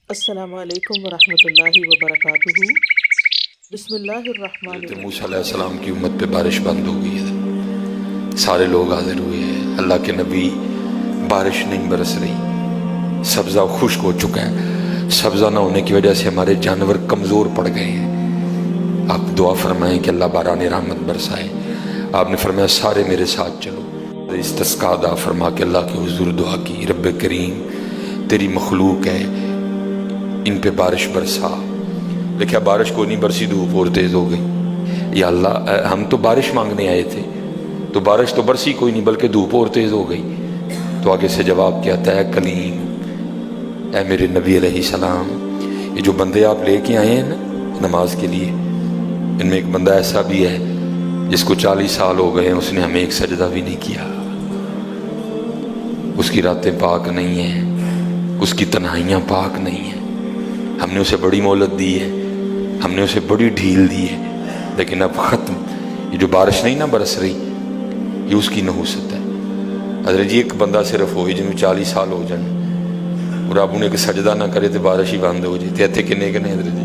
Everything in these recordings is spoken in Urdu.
السلام علیکم ورحمۃ اللہ وبرکاتہ۔ بسم اللہ الرحمن الرحیم۔ موسیٰ علیہ السلام کی امت پہ بارش بند ہو گئی ہے، سارے لوگ حاضر ہوئے ہیں، اللہ کے نبی، بارش نہیں برس رہی، سبزہ خشک ہو چکا ہے، سبزہ نہ ہونے کی وجہ سے ہمارے جانور کمزور پڑ گئے ہیں، آپ دعا فرمائیں کہ اللہ باران رحمت برسائے۔ آپ نے فرمایا سارے میرے ساتھ چلو، استسقاء ادا فرما کے اللہ کے حضور دعا کی، رب کریم تیری مخلوق ہے، ان پہ بارش برسا۔ دیکھا بارش کو نہیں برسی، دھوپ اور تیز ہو گئی۔ یا اللہ ہم تو بارش مانگنے آئے تھے، تو بارش تو برسی کوئی نہیں بلکہ دھوپ اور تیز ہو گئی۔ تو آگے سے جواب کیا تھا، اے کلیم، اے میرے نبی علیہ السلام، یہ جو بندے آپ لے کے آئے ہیں نا نماز کے لیے، ان میں ایک بندہ ایسا بھی ہے جس کو 40 سال ہو گئے ہیں، اس نے ہمیں ایک سجدہ بھی نہیں کیا، اس کی راتیں پاک نہیں ہیں، اس کی تنہائیاں پاک نہیں ہیں، ہم نے اسے بڑی مہلت دی ہے، ہم نے اسے بڑی ڈھیل دی ہے، لیکن اب ختم۔ یہ جو بارش نہیں نہ برس رہی، یہ اس کی نحوست ہے۔ حضرت جی ایک بندہ صرف ہوئی جن میں 40 سال ہو جائیں اور آپ انہیں کہ سجدہ نہ کرے تو بارش ہی بند ہو جائے، تے کنے کنے حضرت جی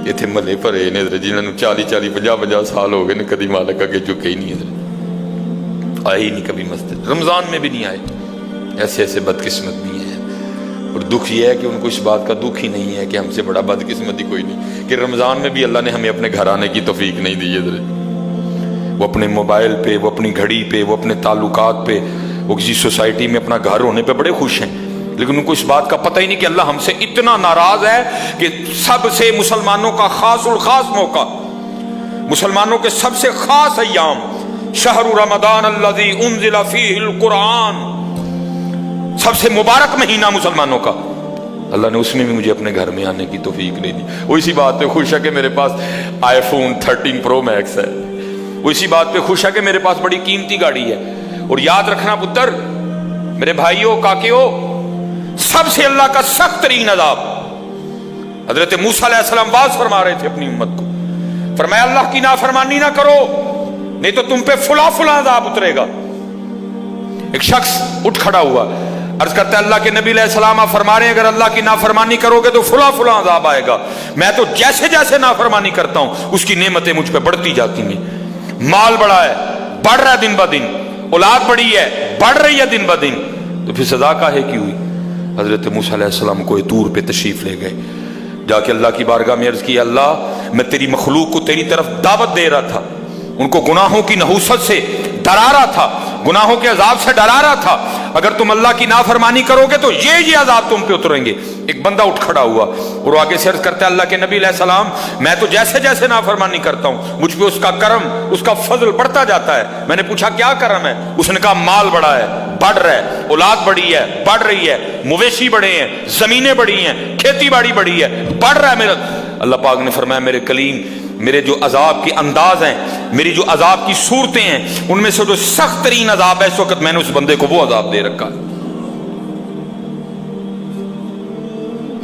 یہ تھے ملے پرے نے حضرت جی، انہوں نے 40 سال ہو گئے نے، کدی مالک اگے چکے ہی نہیں، حضرت آئے ہی نہیں کبھی مسجد، رمضان میں بھی نہیں آئے۔ ایسے ایسے بدقسمت بھی ہیں، اور دکھ یہ ہے کہ ان کو اس بات کا دکھ ہی نہیں ہے کہ ہم سے بڑا بدقسمت ہی کوئی نہیں، کہ رمضان میں بھی اللہ نے ہمیں اپنے گھر آنے کی توفیق نہیں دی ہے۔ وہ اپنے موبائل پہ، وہ اپنی گھڑی پہ، وہ اپنے تعلقات پہ، وہ کسی سوسائٹی میں اپنا گھر ہونے پہ بڑے خوش ہیں، لیکن ان کو اس بات کا پتہ ہی نہیں کہ اللہ ہم سے اتنا ناراض ہے کہ سب سے مسلمانوں کا خاص الخاص موقع، مسلمانوں کے سب سے خاص ایام، شہر رمضان الذی انزل فیہ القرآن، سب سے مبارک مہینہ مسلمانوں کا، اللہ نے اس میں بھی مجھے اپنے گھر میں آنے کی توفیق نہیں دی۔ وہ اسی بات پہ خوش ہے کہ میرے پاس آئی فون 13 پرو میکس ہے، وہ اسی بات پہ خوش ہے کہ میرے پاس بڑی قیمتی گاڑی ہے۔ اور یاد رکھنا پتر، میرے بھائیوں کاکیوں، سب سے اللہ کا سخت ترین عذاب، حضرت موسیٰ علیہ السلام واز فرما رہے تھے اپنی امت کو، فرمایا اللہ کی نافرمانی نہ کرو نہیں تو تم پہ فلاں فلاں عذاب اترے گا۔ ایک شخص اٹھ کھڑا ہوا، عرض کرتا ہے اللہ کے نبی علیہ السلام آپ فرما رہے ہیں اگر اللہ کی نافرمانی کرو گے تو فلاں فلاں عذاب آئے گا، میں تو جیسے جیسے نافرمانی کرتا ہوں اس کی نعمتیں مجھ پہ بڑھتی جاتی ہیں، مال بڑا ہے، بڑھ رہا ہے دن بدن، اولاد بڑی ہے، بڑھ رہی ہے دن بدن، تو پھر سزا کاہے کی ہوئی؟ حضرت موسیٰ علیہ السلام کوہ طور پہ تشریف لے گئے، جا کے اللہ کی بارگاہ میں عرض کیا، اللہ میں تیری مخلوق کو تیری طرف دعوت دے رہا تھا، ان کو گناہوں کی نحوست سے ڈرا رہا تھا، گناہوں کے عذاب سے ڈرا رہا تھا، اگر تم اللہ کی نافرمانی کرو گے تو یہ عذاب تم پہ اتریں گے۔ ایک بندہ اٹھ کھڑا ہوا اور آگے سے عرض کرتا ہے اللہ کے نبی علیہ السلام میں تو جیسے جیسے نافرمانی کرتا ہوں مجھ پہ اس کا کرم، اس کا فضل بڑھتا جاتا ہے۔ میں نے پوچھا کیا کرم ہے؟ اس نے کہا مال بڑا ہے، بڑھ رہا ہے، اولاد بڑی ہے، بڑھ رہی ہے، مویشی بڑے ہیں، زمینیں بڑی ہیں، کھیتی باڑی بڑی ہے، بڑھ رہا ہے میرا۔ اللہ پاک نے فرمایا میرے کلیم، میرے جو عذاب کے انداز ہیں، میری جو عذاب کی صورتیں ہیں، ان میں سے جو سخت ترین عذاب ہے اس وقت میں نے اس بندے کو وہ عذاب دے رکھا ہے۔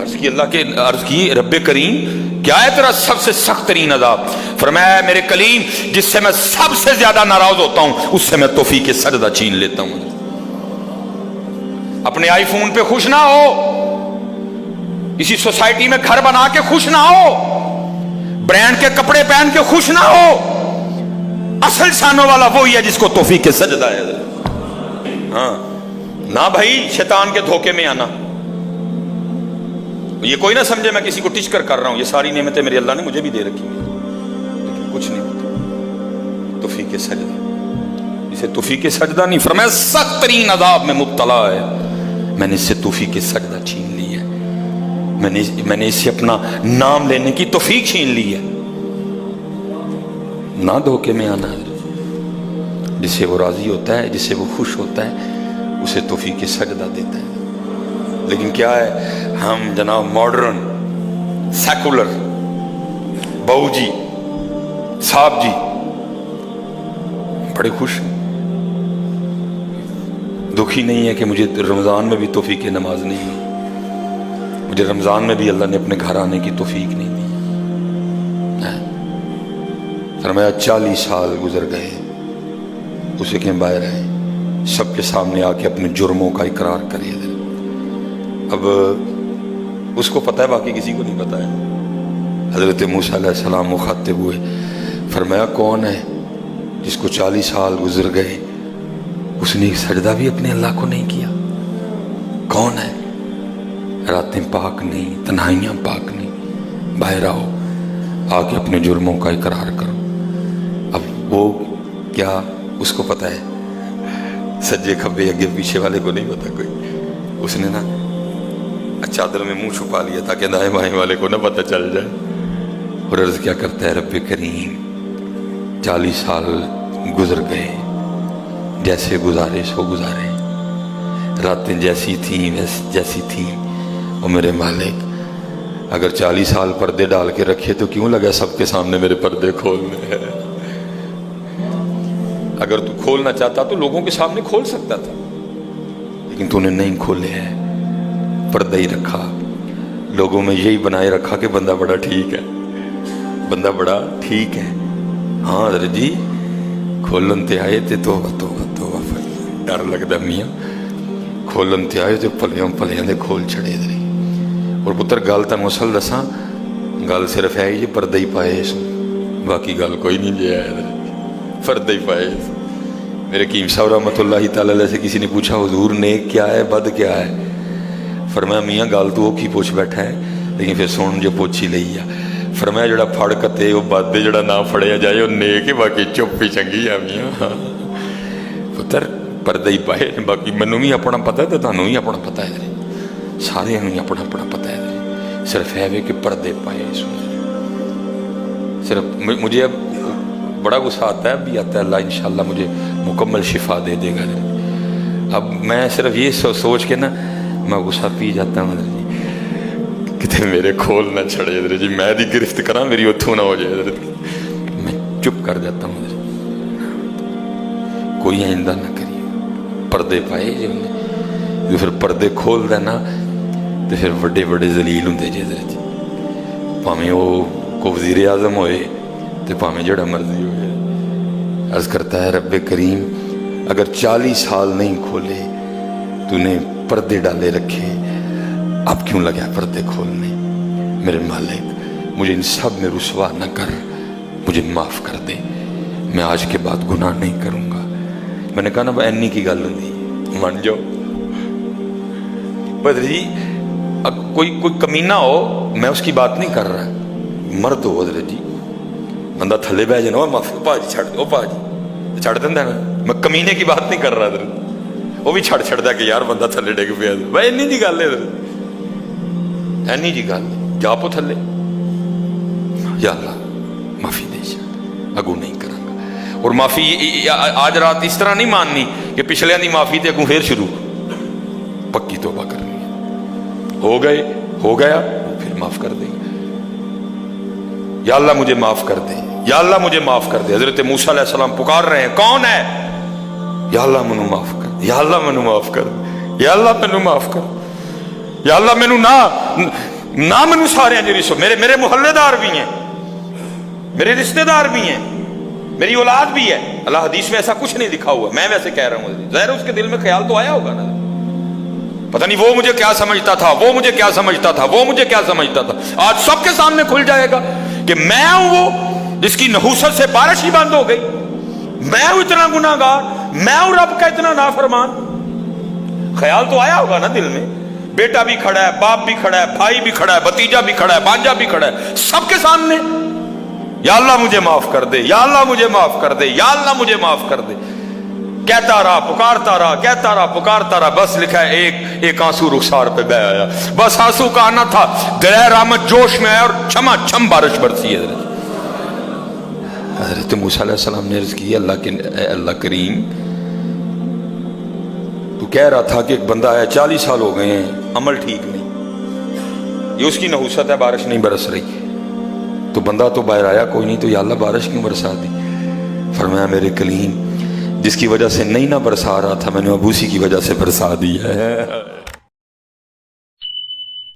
عرض کی رب کریم کیا ہے تیرا سب سے سخت ترین عذاب؟ فرمایا میرے کلیم جس سے میں سب سے زیادہ ناراض ہوتا ہوں اس سے میں توفیق سجدہ چھین لیتا ہوں۔ اپنے آئی فون پہ خوش نہ ہو، کسی سوسائٹی میں گھر بنا کے خوش نہ ہو، برانڈ کے کپڑے پہن کے خوش نہ ہو، اصل شانوں والا وہی ہے جس کو توفیق سجدہ ہے۔ ہاں نہ بھائی شیطان کے دھوکے میں آنا، یہ کوئی نہ سمجھے میں کسی کو ٹچ کر رہا ہوں، یہ ساری نعمتیں میرے اللہ نے مجھے بھی دے رکھی ہیں، لیکن کچھ نہیں ہوتا توفیق سجدہ، اسے توفیق سجدہ نہیں، فرمایا سخت ترین عذاب میں مبتلا ہے، میں نے اس سے توفیق سجدہ چھین لی ہے، میں نے اس سے اپنا نام لینے کی توفیق چھین لی ہے۔ نہ دھوکے میں آنا، جس سے وہ راضی ہوتا ہے، جس سے وہ خوش ہوتا ہے اسے توفیق سجدہ دیتا ہے۔ لیکن کیا ہے، ہم جناب ماڈرن سیکولر بہو جی صاحب جی بڑے خوش ہیں، دکھی نہیں ہے کہ مجھے رمضان میں بھی توفیق نماز نہیں ہوئی، مجھے رمضان میں بھی اللہ نے اپنے گھر آنے کی توفیق نہیں دی۔ فرمایا 40 سال گزر گئے، اسے کہ باہر آئے، سب کے سامنے آ کے اپنے جرموں کا اقرار کرے، اب اس کو پتہ ہے، باقی کسی کو نہیں پتہ ہے۔ حضرت موسیٰ علیہ السلام مخاطب ہوئے، فرمایا کون ہے جس کو 40 سال گزر گئے اس نے ایک سجدہ بھی اپنے اللہ کو نہیں کیا؟ کون ہے؟ راتیں پاک نہیں، تنہائیاں پاک نہیں، باہر آؤ، آ کے اپنے جرموں کا اقرار کرو۔ اب وہ کیا اس کو پتہ ہے؟ سجے کھبے اگے پیچھے والے کو نہیں پتا کوئی۔ اس نے نا چادر میں منہ چھپا لیا تاکہ دائیں بائیں والے کو نہ پتہ چل جائے، اور عرض کیا کرتا ہے، رب کریم 40 سال گزر گئے، جیسے گزارے سو گزارے، راتیں جیسی تھیں جیسی تھیں، اور میرے مالک اگر 40 سال پردے ڈال کے رکھے تو کیوں لگا سب کے سامنے میرے پردے کھولنے ہیں؟ اگر تو کھولنا چاہتا تو لوگوں کے سامنے کھول سکتا تھا، لیکن تو نے نہیں کھولے ہیں، پردہ ہی رکھا، لوگوں میں یہی بنائے رکھا کہ بندہ بڑا ٹھیک ہے، بندہ بڑا ٹھیک ہے۔ ہاں حضرت جی کھولن تے آئے تے توبہ ڈر لگتا میاں، کھولن تے آئے تے پلیاں دے کھول چھڑے دے۔ اور پتر گل تن مسل دساں، گل صرف ہے یہ پردہ ہی پائے اس، باقی گل کوئی نہیں جی ہے، پردہ ہی پائے۔ میرے حکیم صاحب رحمۃ اللہ تعالی علیہ سے کسی نے پوچھا حضور نیک کیا ہے بد کیا ہے؟ فرمایا میاں گل تو وہ کی پوچھ بیٹھا ہے، لیکن پھر سن جو پوچھ ہی لئی ہے۔ فرمایا جڑا پھڑ کتے وہ بد ہے، جڑا نہ پھڑیا جائے وہ نیک ہے، باقی چپ ہی چنگی ہے میاں۔ پتر پردہ ہی پائے، باقی مینوں بھی اپنا پتہ ہے تو تانوں بھی اپنا پتہ ہے، سارے ہی اپنا اپنا پتہ ہے، صرف ہے کہ پردے پائے۔ صرف مجھے اب بڑا غصہ آتا ہے، اب بھی آتا ہے، اللہ انشاءاللہ مجھے مکمل شفا دے دے گا۔ اب میں صرف یہ سوچ کے نا میں غصہ پی جاتا ہوں حضرت جی، کتے میرے کھول نہ چھڑے حضرت جی، میں دی گرفت کرا میری اتھو نہ ہو جائے حضرت جی، میں چپ کر جاتا ہوں حضرت جی، کوئی آئندہ نہ کریے۔ پردے پائے جی انہیں، جو پھر پردے کھول دینا تو پھر بڑے بڑے ذلیل ہوں جی حضرت جی، پاویں وہ کو وزیر اعظم ہوئے تو پاویں جڑا مرضی ہوئے۔ عرض کرتا ہے رب کریم اگر 40 سال نہیں کھولے تو نے پردے ڈالے رکھے، اب کیوں لگا پردے کھولنے؟ میرے مالک مجھے ان سب میں رسوا نہ کر، مجھے معاف کر دے، میں آج کے بعد گناہ نہیں کروں گا۔ میں نے کہا نا اینی کی گل ہوں من جاؤ بدر جی، کوئی کمینہ ہو، میں اس کی بات نہیں کر رہا، مرد ہو حضرت جی، بندہ تھلے بہ جانا معافی پا جی چھڑ دو، پا جی چھڑ دینا نا، میں کمینے کی بات نہیں کر رہا حضرت، وہ بھی چھڑ دا کہ یار بندہ تھلے ڈگ پیا، بھائی اینی جی گل ہے حضرت، اینی جی گل جا پو تھلے، یا اللہ معافی دے جا، اگو نہیں کروں گا۔ اور معافی آج رات اس طرح نہیں ماننی کہ پچھلے دی معافی تے اگوں پھر شروع، پکی توبہ کرنی ہے، ہو گیا پھر معاف کر دیں گے، یا اللہ مجھے معاف کر دے، یا اللہ مجھے معاف کر دے۔ حضرت موسیٰ علیہ السلام پکار رہے ہیں، کون ہے؟ یا اللہ مینوں معاف کر دے، یا اللہ مینوں معاف کر دے، یا اللہ مینوں معاف کر دے، یا اللہ مینوں نہ مینوں سارے جو رسو، میرے محلے دار بھی ہیں، میرے رشتہ دار بھی ہیں، میری اولاد بھی ہے۔ اللہ حدیث میں ایسا کچھ نہیں لکھا ہوا، میں ویسے کہہ رہا ہوں، ظاہر اس کے دل میں خیال تو آیا ہوگا نا، پتہ نہیں وہ مجھے کیا سمجھتا تھا، وہ مجھے کیا سمجھتا تھا، وہ مجھے کیا سمجھتا تھا۔ آج سب کے سامنے کھل جائے گا کہ میں ہوں وہ جس کی نحوست سے بارش ہی بند ہو گئی، میں ہوں اتنا گناہ گار، میں ہوں رب کا اتنا نافرمان۔ خیال تو آیا ہوگا نا دل میں، بیٹا بھی کھڑا ہے، باپ بھی کھڑا ہے، بھائی بھی کھڑا ہے، بھتیجا بھی کھڑا ہے، بھانجا بھی کھڑا ہے، سب کے سامنے یا اللہ مجھے معاف کر دے، یا اللہ مجھے معاف کر دے، یا اللہ مجھے معاف کر دے، کہتا رہا پکارتا رہا، کہتا رہا پکارتا رہا، بس لکھا ہے ایک آنسو رخسار پہ بہ آیا، بس آنسو کا آنا تھا، درہ رحمت جوش میں آیا اور چھما چھم بارش برسی ہے۔ حضرت موسیٰ علیہ السلام نے عرض کی، اللہ کریم تو کہہ رہا تھا کہ ایک بندہ آیا 40 سال ہو گئے ہیں، عمل ٹھیک نہیں، یہ اس کی نحوست ہے، بارش نہیں برس رہی، تو بندہ تو باہر آیا کوئی نہیں، تو یا اللہ بارش کیوں برسا دی؟ فرمایا میرے کلیم جس کی وجہ سے نہیں نہ برسا رہا تھا، میں نے اب اسی کی وجہ سے برسا دی ہے۔